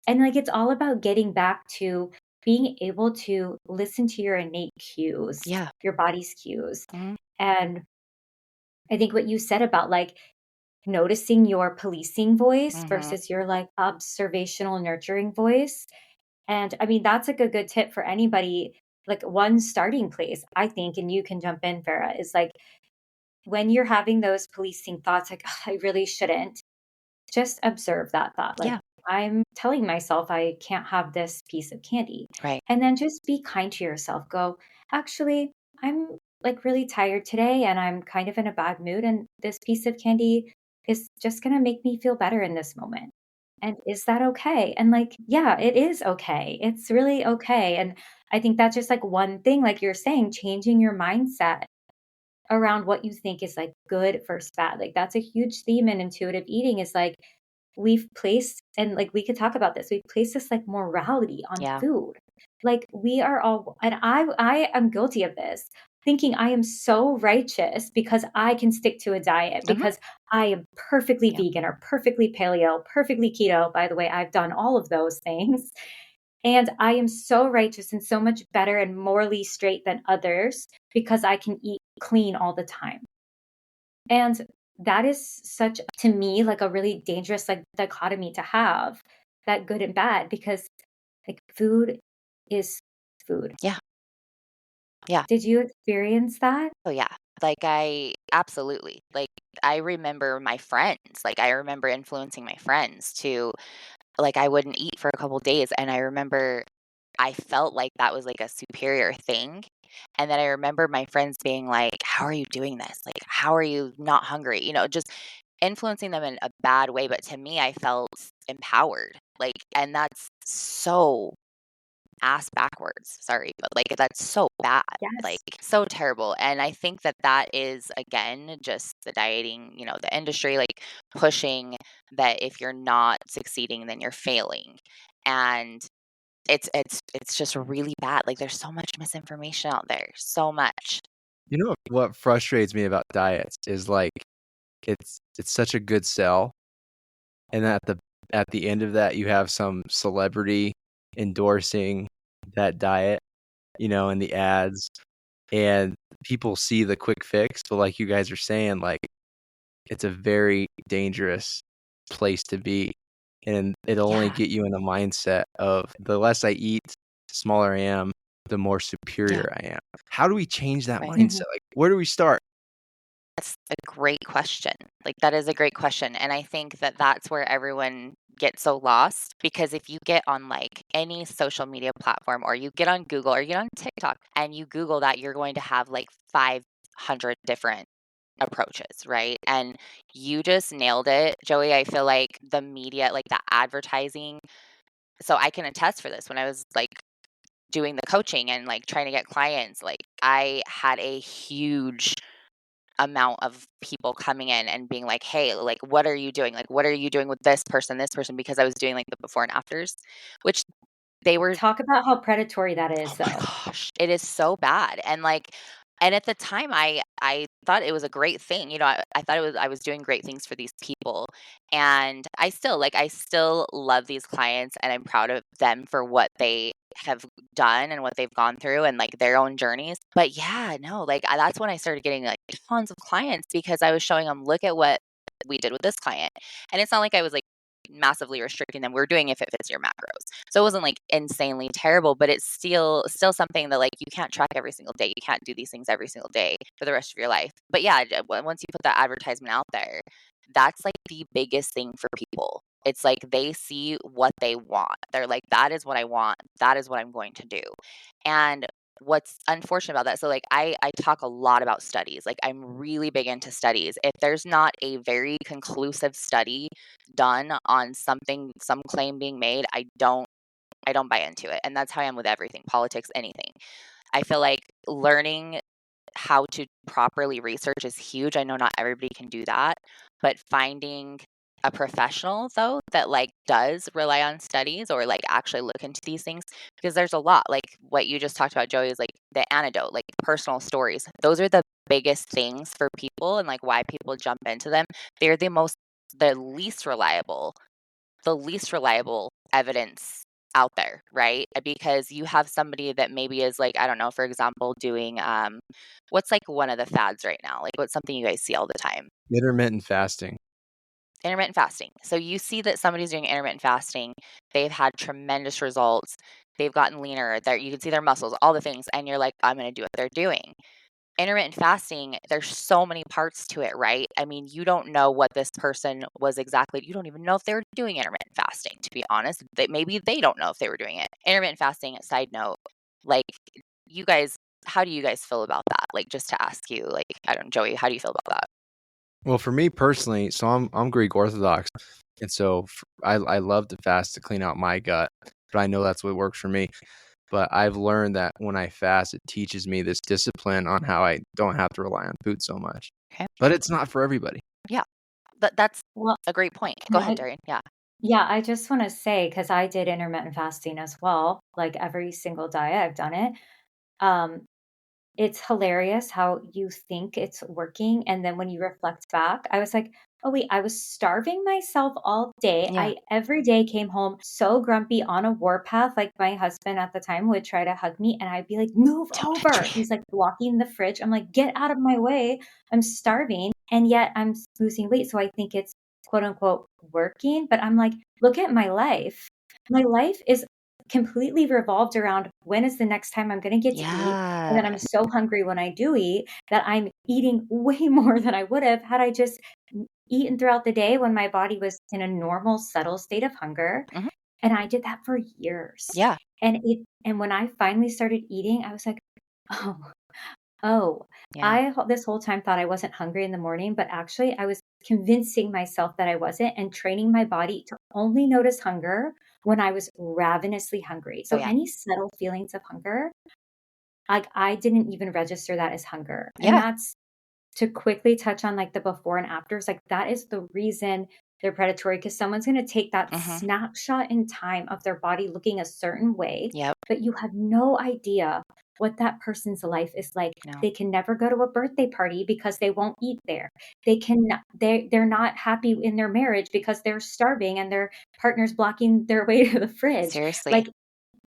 And like it's all about getting back to being able to listen to your innate cues, Yeah. your body's cues. Mm-hmm. And I think what you said about like noticing your policing voice Mm-hmm. versus your like observational nurturing voice. And I mean, that's like a good tip for anybody. Like one starting place, I think, and you can jump in, Farrah, is like when you're having those policing thoughts, like, "Ugh, I really shouldn't," just observe that thought. Like, Yeah. I'm telling myself I can't have this piece of candy. Right. And then just be kind to yourself. Go, actually, I'm like really tired today and I'm kind of in a bad mood. And this piece of candy is just going to make me feel better in this moment. And is that okay? And like, yeah, it is okay. It's really okay. And I think that's just like one thing, like you're saying, changing your mindset around what you think is like good versus bad. Like that's a huge theme in intuitive eating, is like we've placed, and like we could talk about this, we've placed this like morality on Yeah. food. Like we are all, and I am guilty of this, thinking I am so righteous because I can stick to a diet, Mm-hmm. because I am perfectly Yeah. vegan or perfectly paleo, perfectly keto. By the way, I've done all of those things. And I am so righteous and so much better and morally straight than others because I can eat clean all the time. And that is such, to me, like a really dangerous like dichotomy to have, that good and bad, because like food is food. Yeah. Yeah. Did you experience that? Oh yeah. Like I absolutely, like I remember my friends, like I remember influencing my friends to, like I wouldn't eat for a couple days, and I remember I felt like that was like a superior thing. And then I remember my friends being like, "How are you doing this? Like, how are you not hungry?" Just influencing them in a bad way. But to me, I felt empowered. Like, and that's so ass backwards. Sorry, but like that's so bad, like Yes. so terrible. And I think that that is again just the dieting, the industry like pushing that if you're not succeeding, then you're failing. And it's just really bad. Like there's so much misinformation out there, so much. You know what frustrates me about diets is like it's such a good sell, and at the end of that you have some celebrity endorsing that diet, in the ads, and people see the quick fix, but like you guys are saying, like it's a very dangerous place to be, and it'll only Yeah. get you in a mindset of the less I eat, the smaller I am, the more Yeah. superior I am. How do we change that Right. Mhm. mindset? Like, where do we start? That's a great question. Like, that is a great question. And I think that that's where everyone gets so lost, because if you get on like any social media platform, or you get on Google, or you get on TikTok and you Google that, you're going to have like 500 different approaches, right? And you just nailed it, Joey. I feel like the media, like the advertising, so I can attest for this. When I was like doing the coaching and like trying to get clients, like I had a huge amount of people coming in and being like, hey, like, what are you doing? Like, what are you doing with this person? Because I was doing like the before and afters, which they were, Talk about how predatory that oh is, my though. gosh, it is so bad. And like, and at the time I thought it was a great thing. You know, I thought I was doing great things for these people. And I still love these clients and I'm proud of them for what they have done and what they've gone through and like their own journeys. But yeah, no, like that's when I started getting like tons of clients because I was showing them, look at what we did with this client. And it's not like I was like massively restricting them. We're doing if it fits your macros. So it wasn't like insanely terrible, but it's still something that like you can't track every single day. You can't do these things every single day for the rest of your life. But yeah, once you put that advertisement out there, that's like the biggest thing for people. It's like they see what they want. They're like, that is what I want. That is what I'm going to do. And what's unfortunate about that, so like I talk a lot about studies. Like I'm really big into studies. If there's not a very conclusive study done on something, some claim being made, I don't buy into it. And that's how I am with everything, politics, anything. I feel like learning how to properly research is huge. I know not everybody can do that, but finding a professional though that like does rely on studies or like actually look into these things, because there's a lot, like what you just talked about, Joey, is like the anecdote, like personal stories. Those are the biggest things for people and like why people jump into them. They're the least reliable evidence out there, right? Because you have somebody that maybe is like, I don't know, for example, doing what's like one of the fads right now? Like what's something you guys see all the time? Intermittent fasting. Intermittent fasting. So you see that somebody's doing intermittent fasting, they've had tremendous results, they've gotten leaner, you can see their muscles, all the things, and you're like, I'm going to do what they're doing. Intermittent fasting, there's so many parts to it, right? I mean, you don't know what this person was exactly. You don't even know if they were doing intermittent fasting, to be honest. Maybe they don't know if they were doing it. Intermittent fasting, side note, like you guys, how do you guys feel about that? Like just to ask you, like, I don't know, Joey, how do you feel about that? Well, for me personally, so I'm Greek Orthodox, and so I love to fast to clean out my gut, but I know that's what works for me. But I've learned that when I fast, it teaches me this discipline on how I don't have to rely on food so much. Okay. But it's not for everybody. Yeah. That's Well, a great point. Go can ahead, I Darian. Yeah. yeah, I just wanna say, because I did intermittent fasting as well, like, every single diet, I've done it. Um, It's hilarious how you think it's working, and then when you reflect back, I was like, "Oh, wait, I was starving myself all day." Yeah. I every day came home so grumpy on a warpath, like, my husband at the time would try to hug me, and I'd be like, "Move Don't touch over." me. He's, like, blocking the fridge. I'm like, "Get out of my way. I'm starving," and yet I'm losing weight, so I think it's, quote, unquote, "working," but I'm like, "Look at my life." My life is completely revolved around when is the next time I'm gonna get to eat, and then Yeah. I'm so hungry when I do eat that I'm eating way more than I would have had I just eaten throughout the day when my body was in a normal, settled state of hunger. Hmm. And I did that for years. Yeah. And when I finally started eating, I was like, oh, oh, Yeah. this whole time thought I wasn't hungry in the morning, but actually I was convincing myself that I wasn't and training my body to only notice hunger when I was ravenously hungry. Oh So yeah. any subtle feelings of hunger, like I didn't even register that as hunger. And Yeah. that's to quickly touch on like the before and afters, like that is the reason they're predatory, because someone's going to take that Hmm. snapshot in time of their body looking a certain way, Yep. but you have no idea what that person's life is like. No. They can never go to a birthday party because they won't eat there. They're not happy in their marriage because they're starving and their partner's blocking their way to the fridge. Seriously. Like,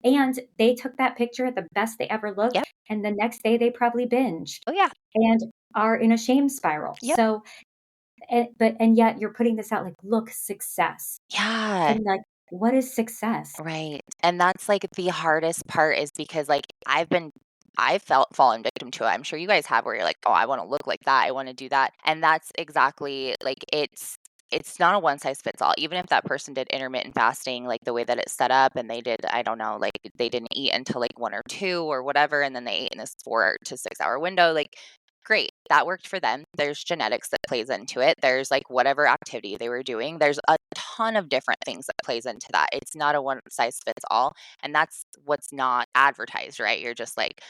and they took that picture at the best they ever looked, Yep. and the next day they probably binged Oh yeah. and are in a shame spiral. Yep. So, and yet you're putting this out like, look, success. Yeah. And like, what is success? Right. And that's like the hardest part is because like I've felt fallen victim to it. I'm sure you guys have where you're like, oh, I want to look like that. I want to do that. And that's exactly like it's not a one size fits all. Even if that person did intermittent fasting, like the way that it's set up and they did, I don't know, like they didn't eat until like 1 or 2 or whatever, and then they ate in this 4 to 6 hour window, like great. That worked for them. There's genetics that plays into it. There's like whatever activity they were doing. There's a ton of different things that plays into that. It's not a one size fits all. And that's what's not advertised, right? You're just like,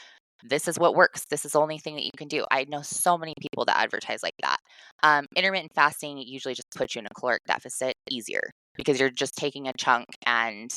this is what works. This is the only thing that you can do. I know so many people that advertise like that. Intermittent fasting usually just puts you in a caloric deficit easier because you're just taking a chunk and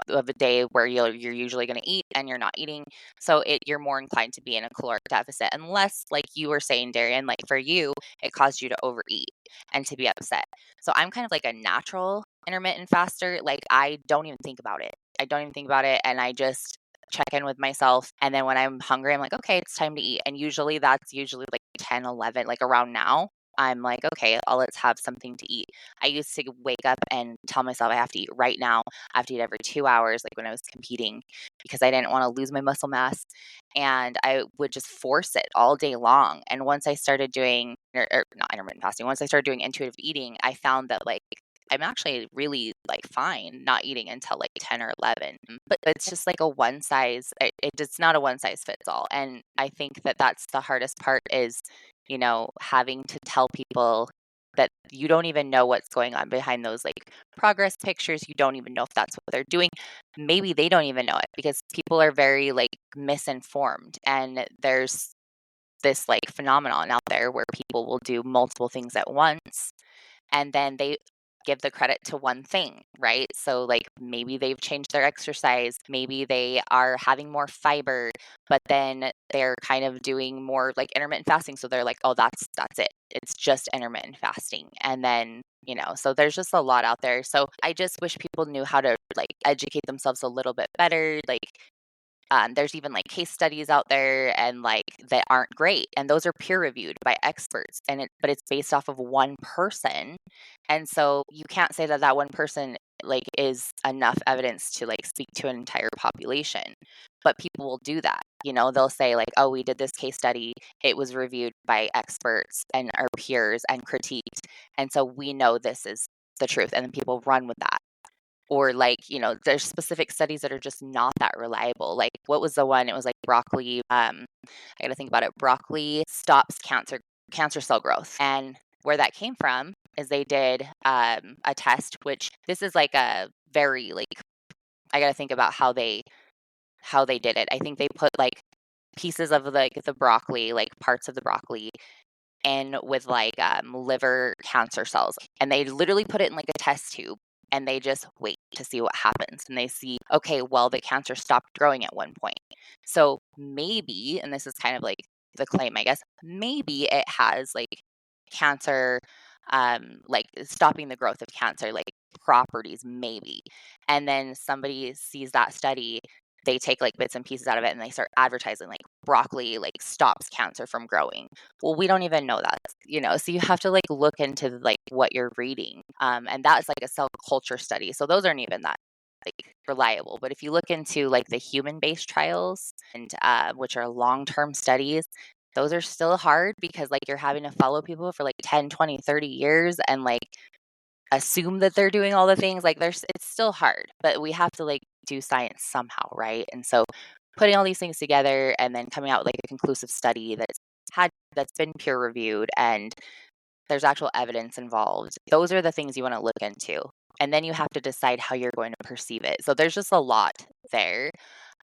of a day where you're usually going to eat and you're not eating. So you're more inclined to be in a caloric deficit unless, like you were saying, Darian, like for you, it caused you to overeat and to be upset. So I'm kind of like a natural intermittent faster. Like I don't even think about it. And I just check in with myself. And then when I'm hungry, I'm like, okay, it's time to eat. And usually that's usually like 10, 11, like around now. I'm like, okay, let's have something to eat. I used to wake up and tell myself I have to eat right now. I have to eat every 2 hours, like when I was competing, because I didn't want to lose my muscle mass. And I would just force it all day long. And once I started doing, or not intermittent fasting, once I started doing intuitive eating, I found that like I'm actually really like fine not eating until like 10 or 11. But it's just like it's not a one size fits all. And I think that that's the hardest part is, having to tell people that you don't even know what's going on behind those like progress pictures. You don't even know if that's what they're doing. Maybe they don't even know it because people are very like misinformed. And there's this like phenomenon out there where people will do multiple things at once and then they give the credit to one thing, right? So like maybe they've changed their exercise, maybe they are having more fiber, but then they're kind of doing more like intermittent fasting. So they're like, oh, that's it. It's just intermittent fasting. And then, so there's just a lot out there. So I just wish people knew how to like educate themselves a little bit better. Like there's even like case studies out there and like that aren't great, and those are peer reviewed by experts, but it's based off of one person, and so you can't say that that one person like is enough evidence to like speak to an entire population. But people will do that. They'll say like, oh, we did this case study. It was reviewed by experts and our peers and critiqued, and so we know this is the truth, and then people run with that. Or like, there's specific studies that are just not that reliable. Like what was the one? It was like broccoli. I got to think about it. Broccoli stops cancer cell growth. And where that came from is they did a test, which this is like a very like, I got to think about how they did it. I think they put like pieces of like the broccoli, like parts of the broccoli in with like liver cancer cells. And they literally put it in like a test tube and they just wait to see what happens. And they see, okay, well, the cancer stopped growing at one point. So maybe, and this is kind of like the claim, I guess, maybe it has like cancer, like stopping the growth of cancer, like properties, maybe. And then somebody sees that study, they take like bits and pieces out of it and they start advertising like broccoli like stops cancer from growing. Well, we don't even know that, so you have to like look into like what you're reading. And that's like a cell culture study. So those aren't even that like reliable. But if you look into like the human based trials and which are long-term studies, those are still hard because like you're having to follow people for like 10, 20, 30 years and like assume that they're doing all the things. Like it's still hard, but we have to like do science somehow, right? And so putting all these things together and then coming out with like a conclusive study that's been peer reviewed and there's actual evidence involved. Those are the things you want to look into. And then you have to decide how you're going to perceive it. So there's just a lot there.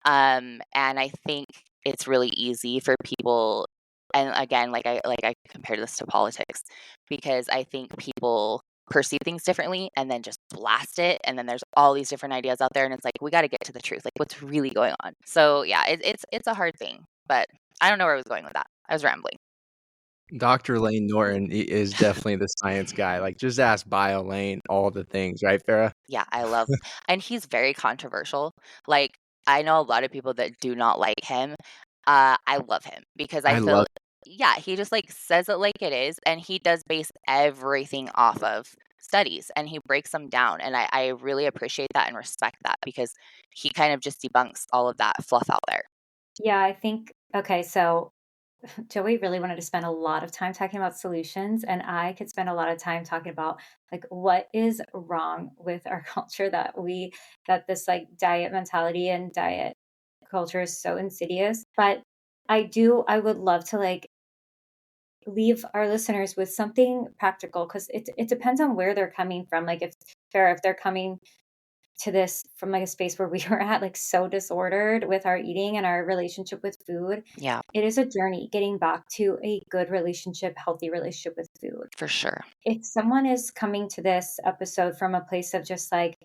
And I think it's really easy for people, and again, like I compare this to politics, because I think people perceive things differently and then just blast it, and then there's all these different ideas out there, and it's like we got to get to the truth, like what's really going on. So yeah, it's a hard thing, but I don't know where I was going with that. I was rambling. Dr. Lane Norton is definitely the science guy. Like, just ask Bio Lane all the things, right, Farrah? Yeah, I love, and he's very controversial. Like I know a lot of people that do not like him. I love him because I I feel, love yeah, he just like says it like it is, and he does base everything off of studies, and he breaks them down, and I really appreciate that and respect that because he kind of just debunks all of that fluff out there. Yeah, I think, okay, so Joey really wanted to spend a lot of time talking about solutions, and I could spend a lot of time talking about like what is wrong with our culture that this like diet mentality and diet culture is so insidious. But I would love to like leave our listeners with something practical, because it depends on where they're coming from. Like if Farrah, if they're coming to this from like a space where we were at like so disordered with our eating and our relationship with food, Yeah, it is a journey getting back to a good relationship, healthy relationship with food. for sure. If someone is coming to this episode from a place of just like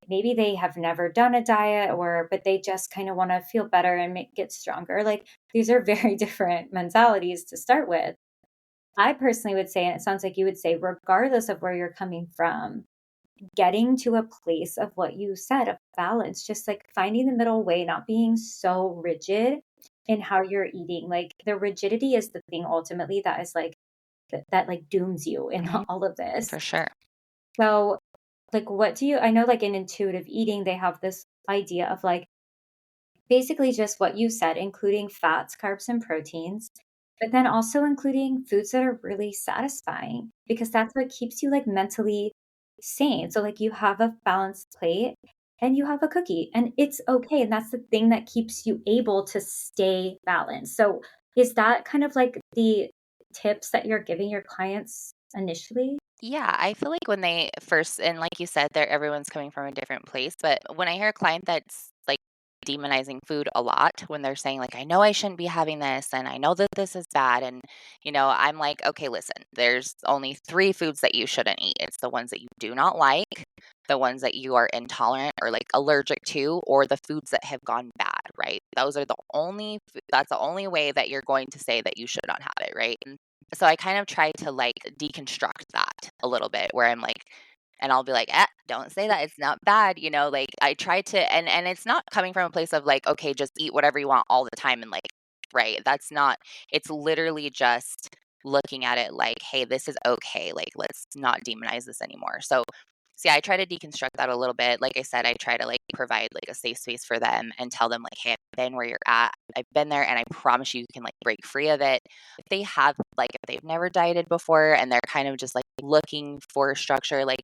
maybe they have never done a diet, or but they just kind of want to feel better and get stronger, like these are very different mentalities to start with. I personally would say, and it sounds like you would say, regardless of where you're coming from, getting to a place of what you said, of balance, just like finding the middle way, not being so rigid in how you're eating. Like the rigidity is the thing ultimately that is like that like dooms you in Hmm. all of this. For sure. So like what do you, I know like in intuitive eating they have this idea of like basically just what you said, including fats, carbs, and proteins, but then also including foods that are really satisfying, because that's what keeps you like mentally sane. So, like, you have a balanced plate and you have a cookie, and it's okay. And that's the thing that keeps you able to stay balanced. So, is that kind of like the tips that you're giving your clients initially? Yeah, I feel like when they first, and like you said, there everyone's coming from a different place. But when I hear a client that's like demonizing food a lot, when they're saying like, "I know I shouldn't be having this, and I know that this is bad," and I'm like, "Okay, listen. There's only three foods that you shouldn't eat. It's the ones that you do not like, the ones that you are intolerant or like allergic to, or the foods that have gone bad. Right? Those are the only. That's the only way that you're going to say that you should not have it. Right? So I kind of try to like deconstruct that a little bit where I'm like, and I'll be like, don't say that. It's not bad. Like I try to, and it's not coming from a place of like, okay, just eat whatever you want all the time. And like, right. That's not, it's literally just looking at it like, hey, this is okay. Like, let's not demonize this anymore. So, yeah, I try to deconstruct that a little bit. Like I said, I try to like provide like a safe space for them and tell them like, hey, I've been where you're at. I've been there and I promise you can like break free of it. If they have like if they've never dieted before and they're kind of just like looking for structure, like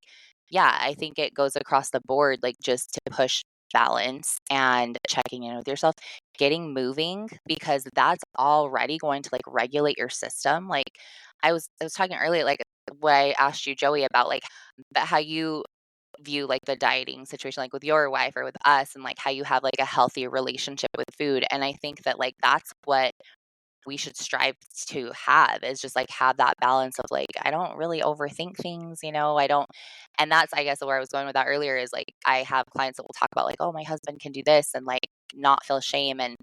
yeah, I think it goes across the board, like just to push balance and checking in with yourself, getting moving, because that's already going to like regulate your system. Like I was talking earlier, like what I asked you, Joey, about like how you view like the dieting situation, like with your wife or with us, and like how you have like a healthy relationship with food. And I think that like that's what we should strive to have, is just like have that balance of like I don't really overthink things, I don't. And that's, I guess, where I was going with that earlier, is like I have clients that will talk about like, oh, my husband can do this, and like not feel shame. And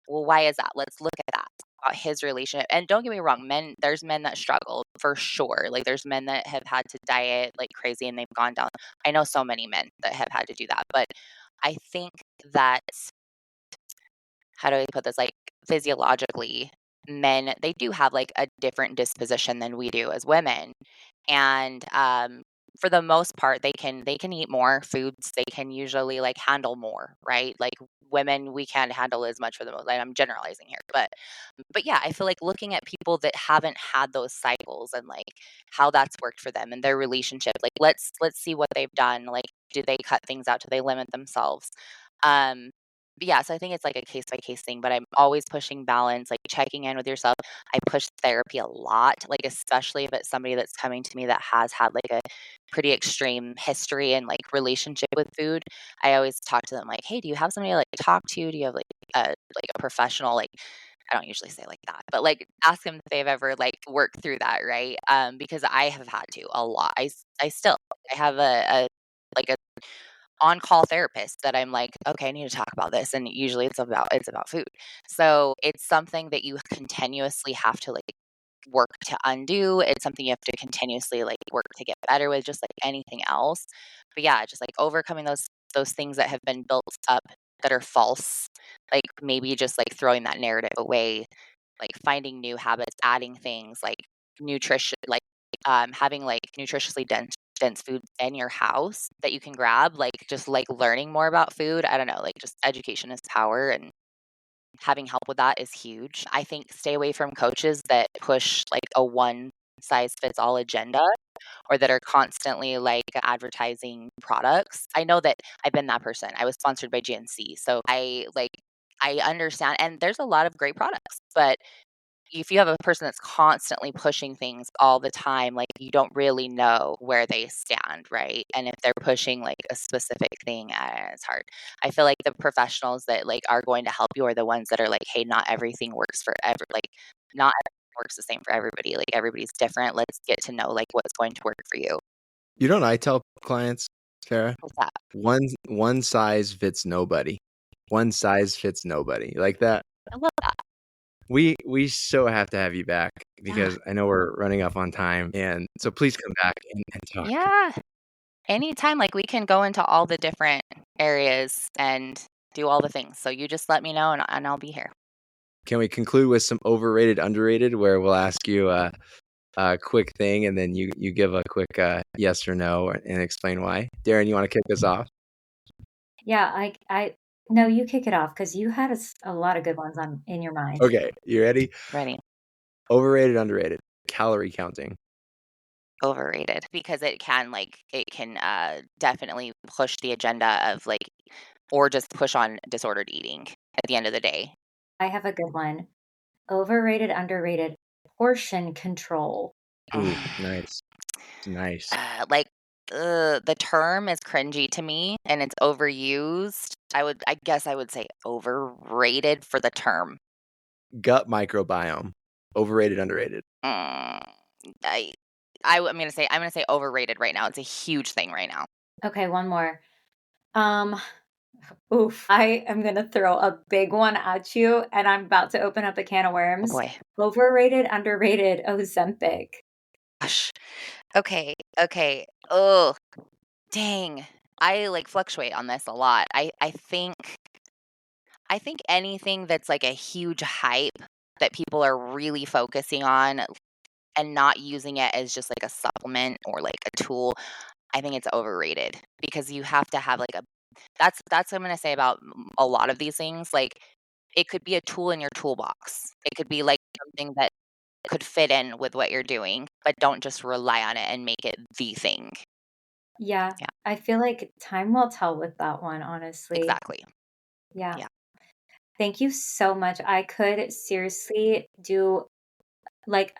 well, why is that? Let's look at that, about his relationship. And don't get me wrong, there's men that struggle for sure. Like there's men that have had to diet like crazy and they've gone down. I know so many men that have had to do that. But I think that, how do I put this? Like physiologically, men, they do have like a different disposition than we do as women. And for the most part, they can eat more foods. They can usually like handle more, right? Like women, we can't handle as much for the most. Like, I'm generalizing here, but yeah, I feel like looking at people that haven't had those cycles and like how that's worked for them and their relationship. Like let's see what they've done. Like, do they cut things out? Do they limit themselves? Um, but yeah, so I think it's like a case by case thing, but I'm always pushing balance, like checking in with yourself. I push therapy a lot, like especially if it's somebody that's coming to me that has had like a pretty extreme history and like relationship with food. I always talk to them like, hey, do you have somebody to like talk to? Do you have like a professional? Like I don't usually say like that, but like ask them if they've ever like worked through that, right? Because I have had to a lot. I still I have a like a on-call therapist that I'm like, "Okay, I need to talk about this," and usually it's about food. So, it's something that you continuously have to, like, work to undo. It's something you have to continuously, like, work to get better with, just like anything else. But, yeah, just, like, overcoming those things that have been built up that are false, like, maybe just, like, throwing that narrative away, like, finding new habits, adding things, like, nutrition, like, having, like, nutritiously dense foods in your house that you can grab, like, just, like, learning more about food. I don't know, like, just education is power, and having help with that is huge. I think stay away from coaches that push, like, a one size fits all agenda, or that are constantly, like, advertising products. I know that I've been that person. I was sponsored by GNC, so I understand, and there's a lot of great products, but if you have a person that's constantly pushing things all the time, like you don't really know where they stand, right? And if they're pushing like a specific thing, it's hard. I feel like the professionals that like are going to help you are the ones that are like, hey, not everything works for like not everything works the same for everybody. Like everybody's different. Let's get to know like what's going to work for you. You know what I tell clients, Farrah? What's that? One size fits nobody. One size fits nobody. Like that. I love that. We so have to have you back because I know we're running up on time, and so please come back and talk. Yeah. Anytime, like we can go into all the different areas and do all the things. So you just let me know and I'll be here. Can we conclude with some overrated, underrated, where we'll ask you a quick thing and then you give a quick yes or no and explain why? Darren, you want to kick us off? Yeah, no, you kick it off because you had a lot of good ones in your mind. Okay, you ready? Ready. Overrated, underrated. Calorie counting. Overrated because it can definitely push the agenda of like, or just push on disordered eating at the end of the day. I have a good one. Overrated, underrated. Portion control. Ooh, nice. The term is cringy to me and it's overused. I guess I would say overrated for the term. Gut microbiome. Overrated, underrated. I'm gonna say overrated right now. It's a huge thing right now. Okay, one more. Oof. I am gonna throw a big one at you, and I'm about to open up a can of worms. Oh boy. Overrated, underrated, Ozempic. Gosh. Okay. Oh, dang. I like fluctuate on this a lot. I think anything that's like a huge hype that people are really focusing on and not using it as just like a supplement or like a tool, I think it's overrated because you have to have like that's what I'm going to say about a lot of these things. Like it could be a tool in your toolbox. It could be like something that could fit in with what you're doing, but don't just rely on it and make it the thing. Yeah. I feel like time will tell with that one, honestly. Exactly. Yeah. Thank you so much. I could seriously do like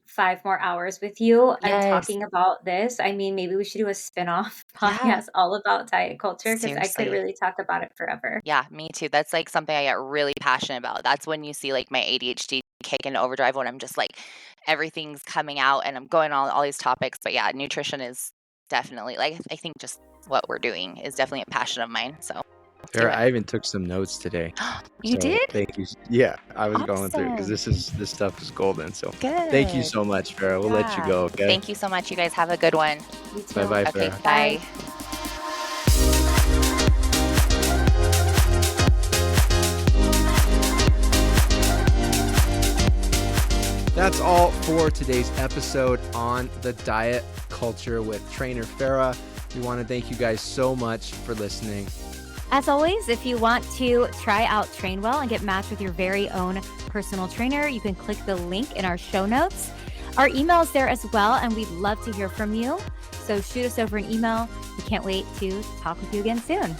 5 more hours with you and talking about this. I mean, maybe we should do a spin-off podcast all about diet culture because I could really talk about it forever. Yeah, me too. That's like something I get really passionate about. That's when you see like my ADHD kick into overdrive when I'm just like everything's coming out and I'm going on all these topics. But yeah, nutrition is definitely like I think just what we're doing is definitely a passion of mine. So Farrah, I even took some notes today. You did? Thank you. Yeah, I was going through because this stuff is golden. So thank you so much, Farrah. We'll let you go. Okay. Thank you so much. You guys have a good one. Bye bye. Okay. Farrah. Bye. That's all for today's episode on the diet culture with Trainer Farrah. We want to thank you guys so much for listening. As always, if you want to try out Trainwell and get matched with your very own personal trainer, you can click the link in our show notes. Our email is there as well, and we'd love to hear from you. So shoot us over an email. We can't wait to talk with you again soon.